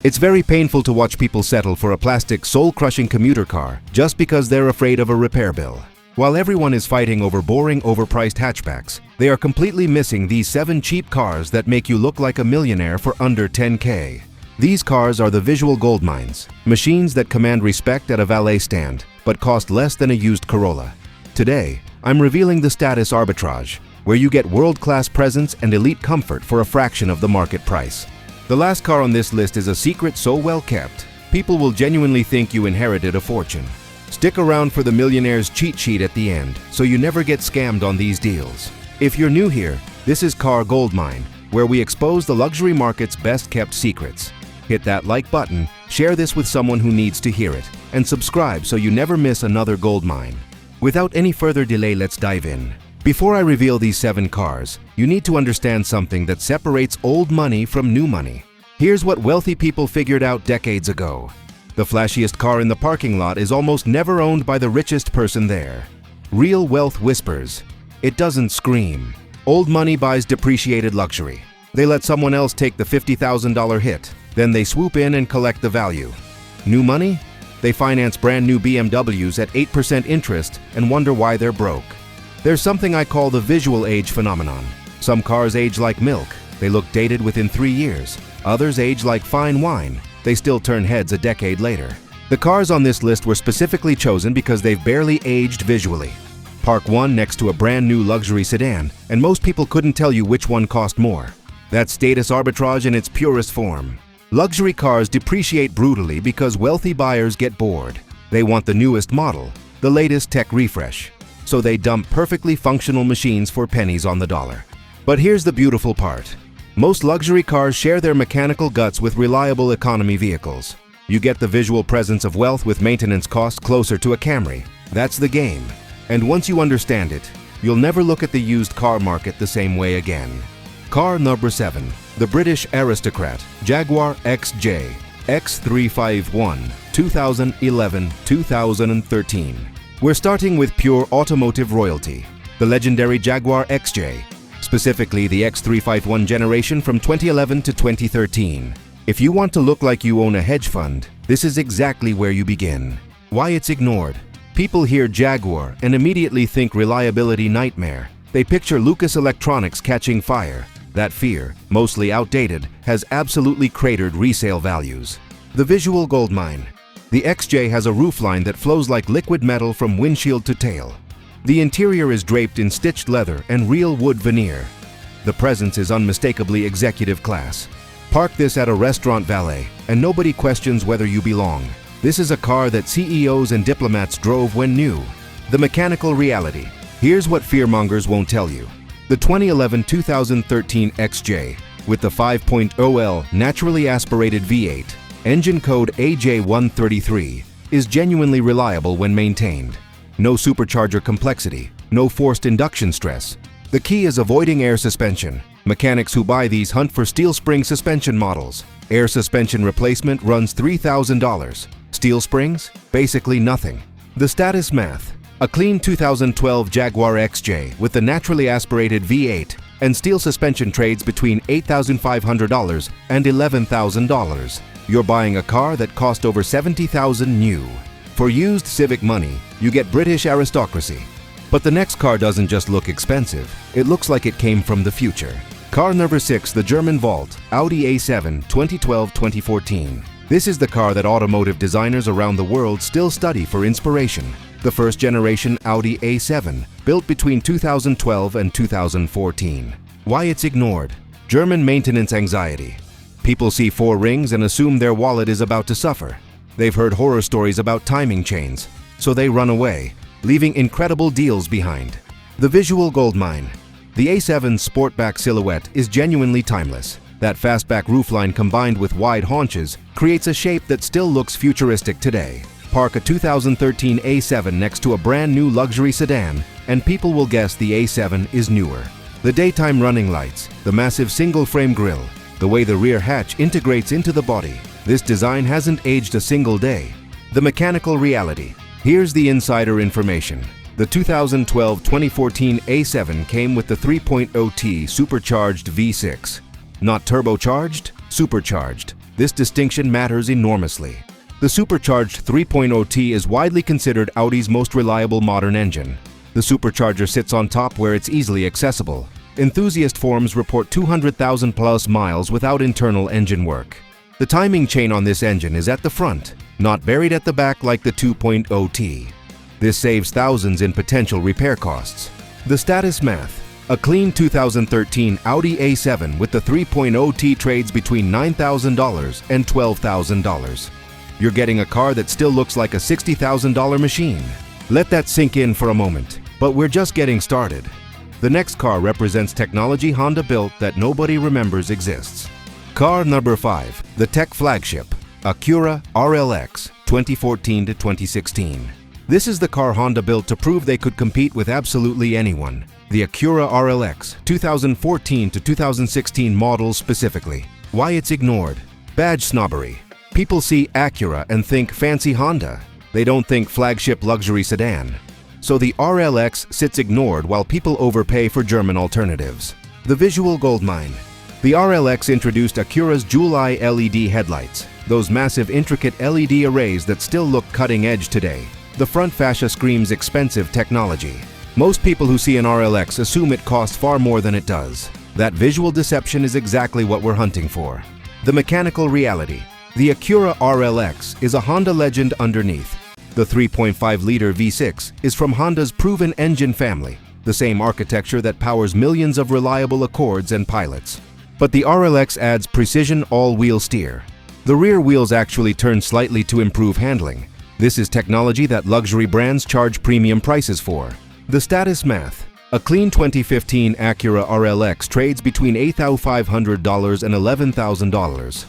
It's very painful to watch people settle for a plastic soul-crushing commuter car just because they're afraid of a repair bill. While everyone is fighting over boring, overpriced hatchbacks, they are completely missing these 7 cheap cars that make you look like a millionaire for under 10K. These cars are the visual gold mines, machines that command respect at a valet stand, but cost less than a used Corolla. Today, I'm revealing the Status Arbitrage, where you get world-class presence and elite comfort for a fraction of the market price. The last car on this list is a secret so well kept, people will genuinely think you inherited a fortune. Stick around for the millionaire's cheat sheet at the end, so you never get scammed on these deals. If you're new here, this is Car Goldmine, where we expose the luxury market's best-kept secrets. Hit that like button, share this with someone who needs to hear it, and subscribe so you never miss another gold mine. Without any further delay, let's dive in. Before I reveal these 7 cars, you need to understand something that separates old money from new money. Here's what wealthy people figured out decades ago. The flashiest car in the parking lot is almost never owned by the richest person there. Real wealth whispers. It doesn't scream. Old money buys depreciated luxury. They let someone else take the $50,000 hit. Then they swoop in and collect the value. New money? They finance brand new BMWs at 8% interest and wonder why they're broke. There's something I call the visual age phenomenon. Some cars age like milk. They look dated within 3 years. Others age like fine wine. They still turn heads a decade later. The cars on this list were specifically chosen because they've barely aged visually. Park one next to a brand new luxury sedan, and most people couldn't tell you which one cost more. That's status arbitrage in its purest form. Luxury cars depreciate brutally because wealthy buyers get bored. They want the newest model, the latest tech refresh. So they dump perfectly functional machines for pennies on the dollar. But here's the beautiful part. Most luxury cars share their mechanical guts with reliable economy vehicles. You get the visual presence of wealth with maintenance costs closer to a Camry. That's the game. And once you understand it, you'll never look at the used car market the same way again. Car number 7, the British aristocrat Jaguar XJ X351, 2011-2013. We're starting with pure automotive royalty, the legendary Jaguar XJ, specifically the X351 generation from 2011 to 2013. If you want to look like you own a hedge fund, this is exactly where you begin. Why it's ignored? People hear Jaguar and immediately think reliability nightmare. They picture Lucas Electronics catching fire. That fear, mostly outdated, has absolutely cratered resale values. The visual goldmine. The XJ has a roofline that flows like liquid metal from windshield to tail. The interior is draped in stitched leather and real wood veneer. The presence is unmistakably executive class. Park this at a restaurant valet, and nobody questions whether you belong. This is a car that CEOs and diplomats drove when new. The mechanical reality. Here's what fearmongers won't tell you. The 2011-2013 XJ, with the 5.0L naturally aspirated V8, engine code AJ133, is genuinely reliable when maintained. No supercharger complexity, no forced induction stress. The key is avoiding air suspension. Mechanics who buy these hunt for steel spring suspension models. Air suspension replacement runs $3,000. Steel springs? Basically nothing. The status math. A clean 2012 Jaguar XJ with the naturally aspirated V8 and steel suspension trades between $8,500 and $11,000. You're buying a car that cost over $70,000 new. For used civic money, you get British aristocracy. But the next car doesn't just look expensive, it looks like it came from the future. Car number 6, the German Vault, Audi A7, 2012-2014. This is the car that automotive designers around the world still study for inspiration. The first generation Audi A7, built between 2012 and 2014. Why it's ignored? German maintenance anxiety. People see 4 rings and assume their wallet is about to suffer. They've heard horror stories about timing chains, so they run away, leaving incredible deals behind. The visual goldmine. The A7's sportback silhouette is genuinely timeless. That fastback roofline combined with wide haunches creates a shape that still looks futuristic today. Park a 2013 A7 next to a brand new luxury sedan, and people will guess the A7 is newer. The daytime running lights, the massive single-frame grille, the way the rear hatch integrates into the body. This design hasn't aged a single day. The mechanical reality. Here's the insider information. The 2012-2014 A7 came with the 3.0T supercharged V6. Not turbocharged, supercharged. This distinction matters enormously. The supercharged 3.0T is widely considered Audi's most reliable modern engine. The supercharger sits on top where it's easily accessible. Enthusiast forums report 200,000 plus miles without internal engine work. The timing chain on this engine is at the front, not buried at the back like the 2.0T. This saves thousands in potential repair costs. The status math. A clean 2013 Audi A7 with the 3.0T trades between $9,000 and $12,000. You're getting a car that still looks like a $60,000 machine. Let that sink in for a moment, but we're just getting started. The next car represents technology Honda built that nobody remembers exists. Car number 5, the tech flagship, Acura RLX 2014 to 2016. This is the car Honda built to prove they could compete with absolutely anyone. The Acura RLX 2014 to 2016 models specifically. Why it's ignored? Badge snobbery. People see Acura and think fancy Honda. They don't think flagship luxury sedan. So the RLX sits ignored while people overpay for German alternatives. The visual goldmine. The RLX introduced Acura's Jewel-Eye LED headlights, those massive intricate LED arrays that still look cutting edge today. The front fascia screams expensive technology. Most people who see an RLX assume it costs far more than it does. That visual deception is exactly what we're hunting for. The mechanical reality. The Acura RLX is a Honda legend underneath. The 3.5-liter V6 is from Honda's proven engine family, the same architecture that powers millions of reliable Accords and Pilots. But the RLX adds precision all-wheel steer. The rear wheels actually turn slightly to improve handling. This is technology that luxury brands charge premium prices for. The status math. A clean 2015 Acura RLX trades between $8,500 and $11,000.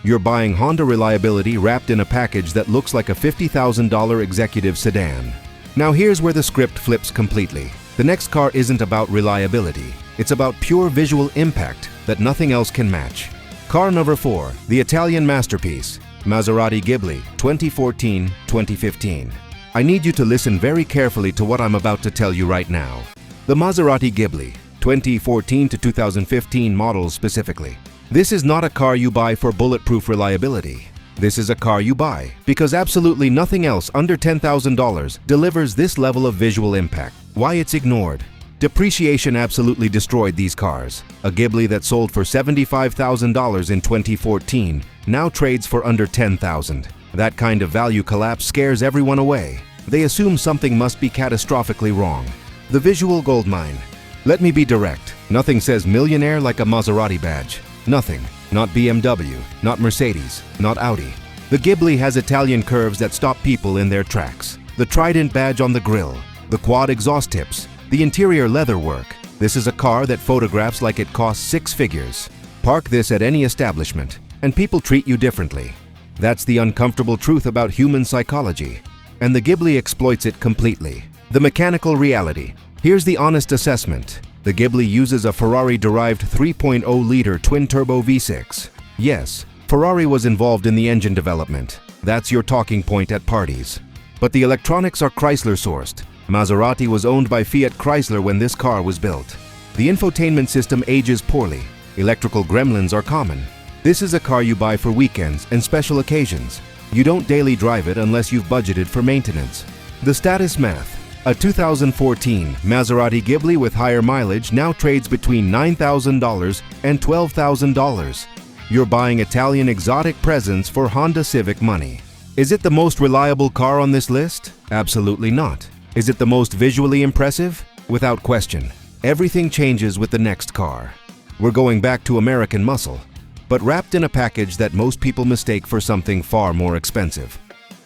You're buying Honda reliability wrapped in a package that looks like a $50,000 executive sedan. Now here's where the script flips completely. The next car isn't about reliability. It's about pure visual impact that nothing else can match. Car number 4, the Italian masterpiece, Maserati Ghibli 2014-2015. I need you to listen very carefully to what I'm about to tell you right now. The Maserati Ghibli 2014 to 2015 models specifically. This is not a car you buy for bulletproof reliability. This is a car you buy because absolutely nothing else under $10,000 delivers this level of visual impact. Why it's ignored? Depreciation absolutely destroyed these cars. A Ghibli that sold for $75,000 in 2014 now trades for under $10,000. That kind of value collapse scares everyone away. They assume something must be catastrophically wrong. The visual goldmine. Let me be direct. Nothing says millionaire like a Maserati badge. Nothing. Not BMW, not Mercedes, not Audi. The Ghibli has Italian curves that stop people in their tracks. The trident badge on the grille, the quad exhaust tips, the interior leather work. This is a car that photographs like it costs 6 figures. Park this at any establishment, and people treat you differently. That's the uncomfortable truth about human psychology, and the Ghibli exploits it completely. The mechanical reality. Here's the honest assessment. The Ghibli uses a Ferrari-derived 3.0-liter twin-turbo V6. Yes, Ferrari was involved in the engine development. That's your talking point at parties. But the electronics are Chrysler-sourced. Maserati was owned by Fiat Chrysler when this car was built. The infotainment system ages poorly. Electrical gremlins are common. This is a car you buy for weekends and special occasions. You don't daily drive it unless you've budgeted for maintenance. The status math. A 2014 Maserati Ghibli with higher mileage now trades between $9,000 and $12,000. You're buying Italian exotic presents for Honda Civic money. Is it the most reliable car on this list? Absolutely not. Is it the most visually impressive? Without question. Everything changes with the next car. We're going back to American muscle, but wrapped in a package that most people mistake for something far more expensive.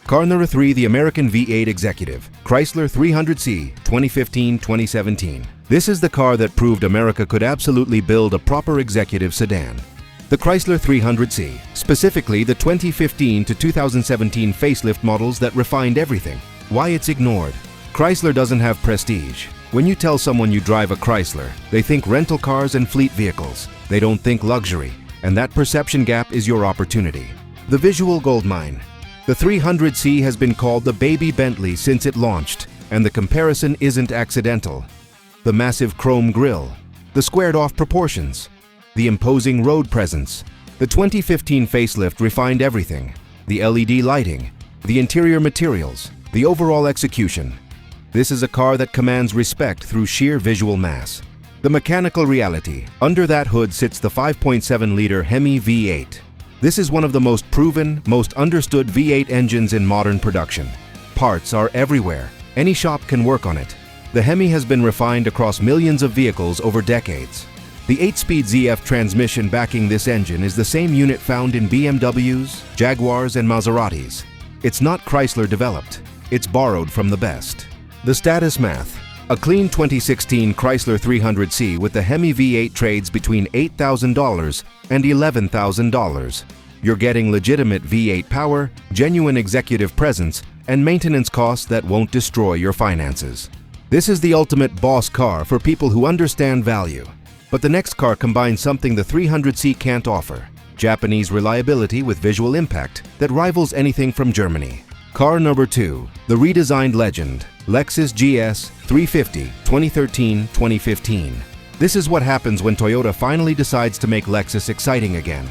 Car number 3, the American V8 Executive, Chrysler 300C 2015-2017. This is the car that proved America could absolutely build a proper executive sedan. The Chrysler 300C, specifically the 2015 to 2017 facelift models that refined everything. Why it's ignored? Chrysler doesn't have prestige. When you tell someone you drive a Chrysler, they think rental cars and fleet vehicles. They don't think luxury, and that perception gap is your opportunity. The visual goldmine. The 300C has been called the baby Bentley since it launched, and the comparison isn't accidental. The massive chrome grille, the squared-off proportions, the imposing road presence. The 2015 facelift refined everything: the LED lighting, the interior materials, the overall execution. This is a car that commands respect through sheer visual mass. The mechanical reality: under that hood sits the 5.7-liter HEMI V8. This is one of the most proven, most understood V8 engines in modern production. Parts are everywhere. Any shop can work on it. The HEMI has been refined across millions of vehicles over decades. The 8-speed ZF transmission backing this engine is the same unit found in BMWs, Jaguars, and Maseratis. It's not Chrysler developed. It's borrowed from the best. The status math: a clean 2016 Chrysler 300C with the HEMI V8 trades between $8,000 and $11,000. You're getting legitimate V8 power, genuine executive presence, and maintenance costs that won't destroy your finances. This is the ultimate boss car for people who understand value. But the next car combines something the 300C can't offer: Japanese reliability with visual impact that rivals anything from Germany. Car number 2, the redesigned legend, Lexus GS 350 2013-2015. This is what happens when Toyota finally decides to make Lexus exciting again.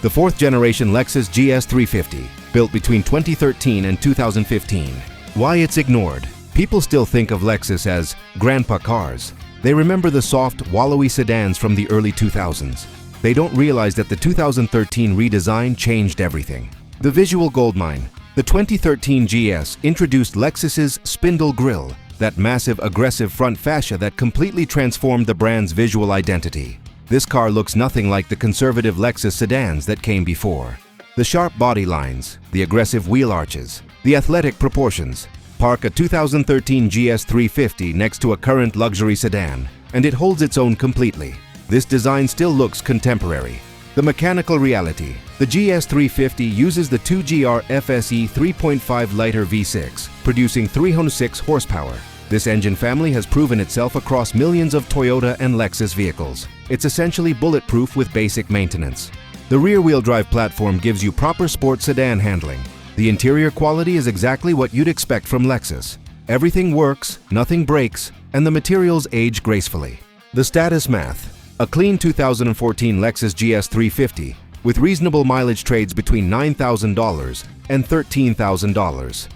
The 4th generation Lexus GS 350, built between 2013 and 2015. Why it's ignored? People still think of Lexus as grandpa cars. They remember the soft, wallowy sedans from the early 2000s. They don't realize that the 2013 redesign changed everything. The visual goldmine: the 2013 GS introduced Lexus's spindle grille, that massive, aggressive front fascia that completely transformed the brand's visual identity. This car looks nothing like the conservative Lexus sedans that came before. The sharp body lines, the aggressive wheel arches, the athletic proportions. Park a 2013 GS 350 next to a current luxury sedan, and it holds its own completely. This design still looks contemporary. The mechanical reality: the GS 350 uses the 2GR FSE 3.5-liter V6, producing 306 horsepower. This engine family has proven itself across millions of Toyota and Lexus vehicles. It's essentially bulletproof with basic maintenance. The rear-wheel drive platform gives you proper sport sedan handling. The interior quality is exactly what you'd expect from Lexus. Everything works, nothing breaks, and the materials age gracefully. The status math: a clean 2014 Lexus GS 350 with reasonable mileage trades between $9,000 and $13,000.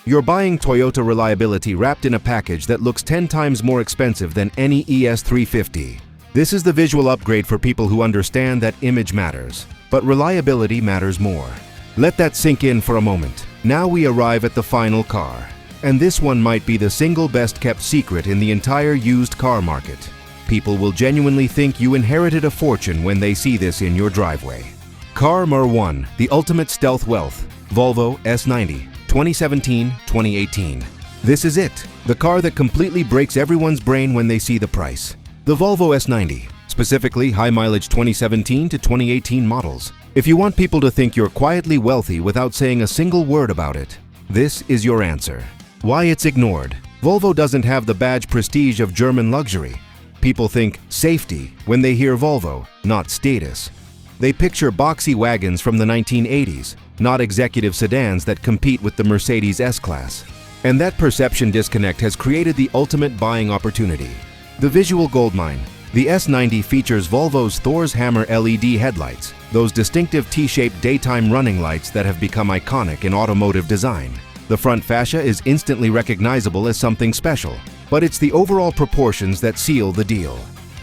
You're buying Toyota reliability wrapped in a package that looks 10 times more expensive than any ES 350. This is the visual upgrade for people who understand that image matters, but reliability matters more. Let that sink in for a moment. Now we arrive at the final car. And this one might be the single best kept secret in the entire used car market. People will genuinely think you inherited a fortune when they see this in your driveway. Car number 1, the ultimate stealth wealth, Volvo S90, 2017-2018. This is it, the car that completely breaks everyone's brain when they see the price. The Volvo S90, specifically high mileage 2017 to 2018 models. If you want people to think you're quietly wealthy without saying a single word about it, this is your answer. Why it's ignored: Volvo doesn't have the badge prestige of German luxury. People think safety when they hear Volvo, not status. They picture boxy wagons from the 1980s, not executive sedans that compete with the Mercedes S-Class. And that perception disconnect has created the ultimate buying opportunity. The visual goldmine: the S90 features Volvo's Thor's Hammer LED headlights, those distinctive T-shaped daytime running lights that have become iconic in automotive design. The front fascia is instantly recognizable as something special, but it's the overall proportions that seal the deal.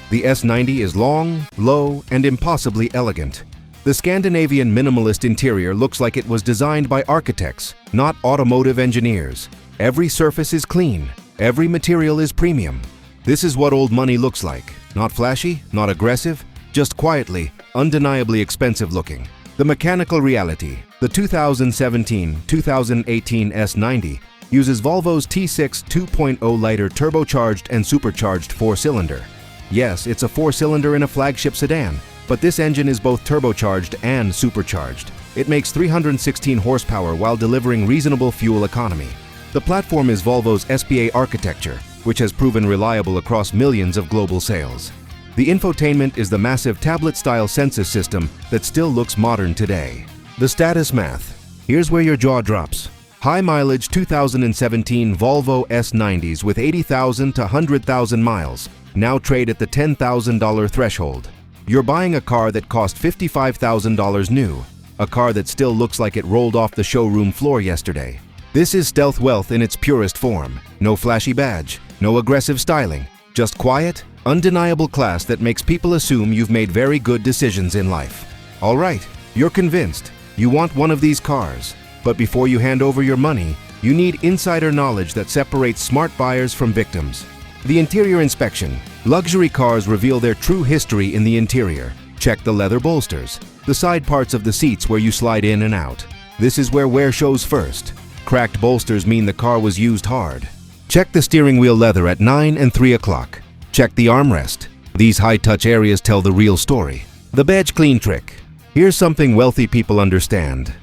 The S90 is long, low, and impossibly elegant. The Scandinavian minimalist interior looks like it was designed by architects, not automotive engineers. Every surface is clean. Every material is premium. This is what old money looks like. Not flashy, not aggressive, just quietly, undeniably expensive looking. The mechanical reality: the 2017-2018 S90 uses Volvo's T6 2.0-liter turbocharged and supercharged 4-cylinder. Yes, it's a 4-cylinder in a flagship sedan, but this engine is both turbocharged and supercharged. It makes 316 horsepower while delivering reasonable fuel economy. The platform is Volvo's SPA architecture, which has proven reliable across millions of global sales. The infotainment is the massive tablet-style Sensus system that still looks modern today. The status math: here's where your jaw drops. High mileage 2017 Volvo S90s with 80,000 to 100,000 miles now trade at the $10,000 threshold. You're buying a car that cost $55,000 new, a car that still looks like it rolled off the showroom floor yesterday. This is stealth wealth in its purest form. No flashy badge, no aggressive styling, just quiet, undeniable class that makes people assume you've made very good decisions in life. All right, you're convinced. You want one of these cars. But before you hand over your money, you need insider knowledge that separates smart buyers from victims. The interior inspection. Luxury cars reveal their true history in the interior. Check the leather bolsters, the side parts of the seats where you slide in and out. This is where wear shows first. Cracked bolsters mean the car was used hard. Check the steering wheel leather at 9 and 3 o'clock. Check the armrest. These high-touch areas tell the real story. The badge clean trick. Here's something wealthy people understand.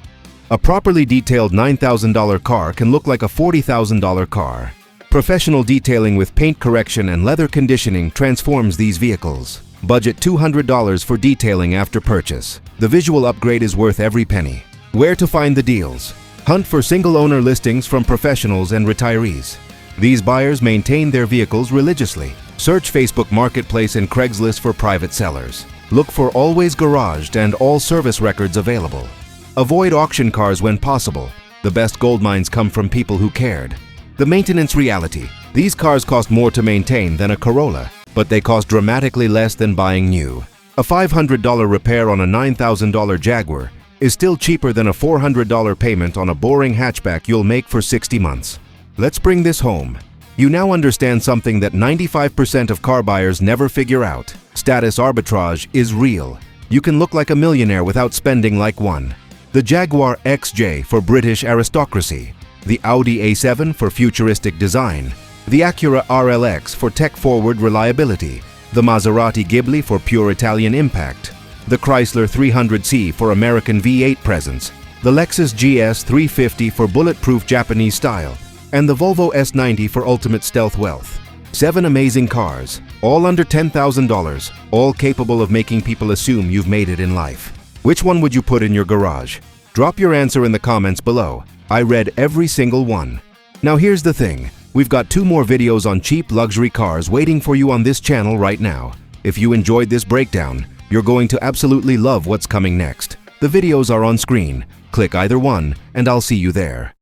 A properly detailed $9,000 car can look like a $40,000 car. Professional detailing with paint correction and leather conditioning transforms these vehicles. Budget $200 for detailing after purchase. The visual upgrade is worth every penny. Where to find the deals? Hunt for single-owner listings from professionals and retirees. These buyers maintain their vehicles religiously. Search Facebook Marketplace and Craigslist for private sellers. Look for always garaged and all service records available. Avoid auction cars when possible. The best gold mines come from people who cared. The maintenance reality. These cars cost more to maintain than a Corolla, but they cost dramatically less than buying new. A $500 repair on a $9,000 Jaguar is still cheaper than a $400 payment on a boring hatchback you'll make for 60 months. Let's bring this home. You now understand something that 95% of car buyers never figure out. Status arbitrage is real. You can look like a millionaire without spending like one. The Jaguar XJ for British aristocracy. The Audi A7 for futuristic design. The Acura RLX for tech-forward reliability. The Maserati Ghibli for pure Italian impact. The Chrysler 300C for American V8 presence. The Lexus GS 350 for bulletproof Japanese style. And the Volvo S90 for ultimate stealth wealth. 7 amazing cars, all under $10,000, all capable of making people assume you've made it in life. Which one would you put in your garage? Drop your answer in the comments below. I read every single one. Now here's the thing. We've got 2 more videos on cheap luxury cars waiting for you on this channel right now. If you enjoyed this breakdown, you're going to absolutely love what's coming next. The videos are on screen. Click either one and I'll see you there.